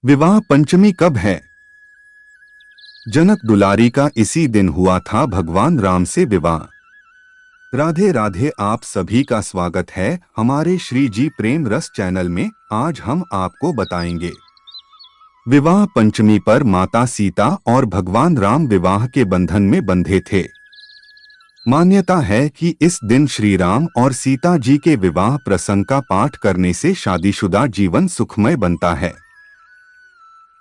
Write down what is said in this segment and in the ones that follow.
विवाह पंचमी कब है? जनक दुलारी का इसी दिन हुआ था भगवान राम से विवाह। राधे राधे, आप सभी का स्वागत है हमारे श्री जी प्रेम रस चैनल में। आज हम आपको बताएंगे विवाह पंचमी पर माता सीता और भगवान राम विवाह के बंधन में बंधे थे। मान्यता है कि इस दिन श्री राम और सीता जी के विवाह प्रसंग का पाठ करने से शादीशुदा जीवन सुखमय बनता है।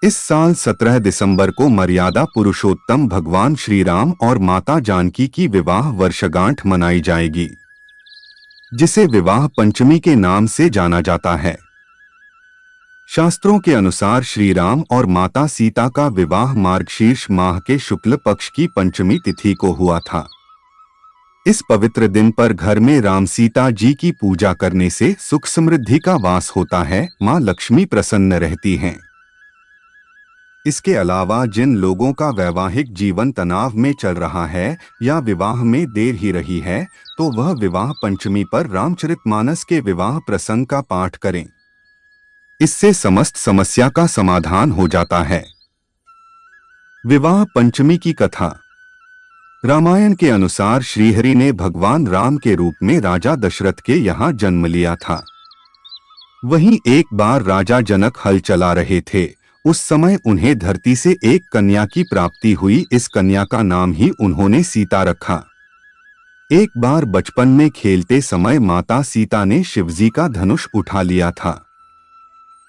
इस साल 17 दिसंबर को मर्यादा पुरुषोत्तम भगवान श्री राम और माता जानकी की विवाह वर्षगांठ मनाई जाएगी, जिसे विवाह पंचमी के नाम से जाना जाता है। शास्त्रों के अनुसार श्री राम और माता सीता का विवाह मार्गशीर्ष माह के शुक्ल पक्ष की पंचमी तिथि को हुआ था। इस पवित्र दिन पर घर में राम सीता जी की पूजा करने से सुख समृद्धि का वास होता है, मां लक्ष्मी प्रसन्न रहती हैं। इसके अलावा जिन लोगों का वैवाहिक जीवन तनाव में चल रहा है या विवाह में देर ही रही है, तो वह विवाह पंचमी पर रामचरितमानस के विवाह प्रसंग का पाठ करें। इससे समस्त समस्या का समाधान हो जाता है। विवाह पंचमी की कथा। रामायण के अनुसार श्रीहरि ने भगवान राम के रूप में राजा दशरथ के यहाँ जन्म लिया था। वहीं एक बार राजा जनक हल चला रहे थे। उस समय उन्हें धरती से एक कन्या की प्राप्ति हुई। इस कन्या का नाम ही उन्होंने सीता रखा। एक बार बचपन में खेलते समय माता सीता ने शिवजी का धनुष उठा लिया था।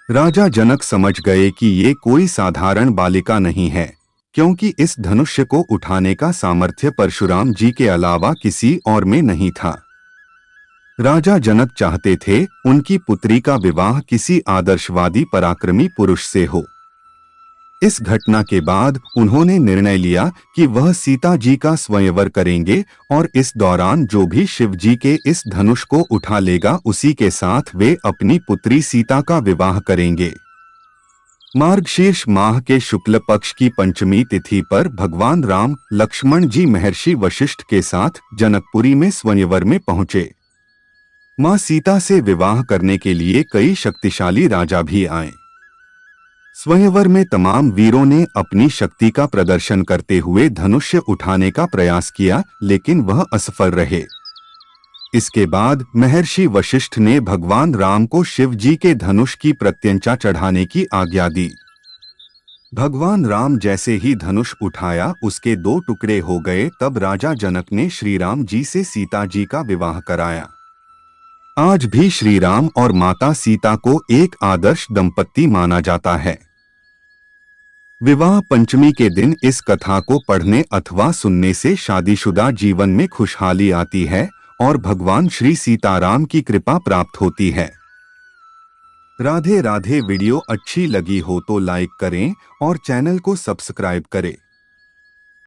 राजा जनक समझ गए कि ये कोई साधारण बालिका नहीं है, क्योंकि इस धनुष्य को उठाने का सामर्थ्य परशुराम जी के अलावा किसी और में नहीं था। राजा जनक चाहते थे उनकी पुत्री का विवाह किसी आदर्शवादी पराक्रमी पुरुष से हो। इस घटना के बाद उन्होंने निर्णय लिया कि वह सीता जी का स्वयंवर करेंगे और इस दौरान जो भी शिव जी के इस धनुष को उठा लेगा उसी के साथ वे अपनी पुत्री सीता का विवाह करेंगे। मार्गशीर्ष माह के शुक्ल पक्ष की पंचमी तिथि पर भगवान राम लक्ष्मण जी महर्षि वशिष्ठ के साथ जनकपुरी में स्वयंवर में पहुंचे। मां सीता से विवाह करने के लिए कई शक्तिशाली राजा भी आए। स्वयंवर में तमाम वीरों ने अपनी शक्ति का प्रदर्शन करते हुए धनुष्य उठाने का प्रयास किया, लेकिन वह असफल रहे। इसके बाद महर्षि वशिष्ठ ने भगवान राम को शिव जी के धनुष की प्रत्यंचा चढ़ाने की आज्ञा दी। भगवान राम जैसे ही धनुष उठाया उसके दो टुकड़े हो गए। तब राजा जनक ने श्री राम जी से सीता जी का विवाह कराया। आज भी श्री राम और माता सीता को एक आदर्श दंपत्ति माना जाता है। विवाह पंचमी के दिन इस कथा को पढ़ने अथवा सुनने से शादीशुदा जीवन में खुशहाली आती है और भगवान श्री सीताराम की कृपा प्राप्त होती है। राधे राधे। वीडियो अच्छी लगी हो तो लाइक करें और चैनल को सब्सक्राइब करें।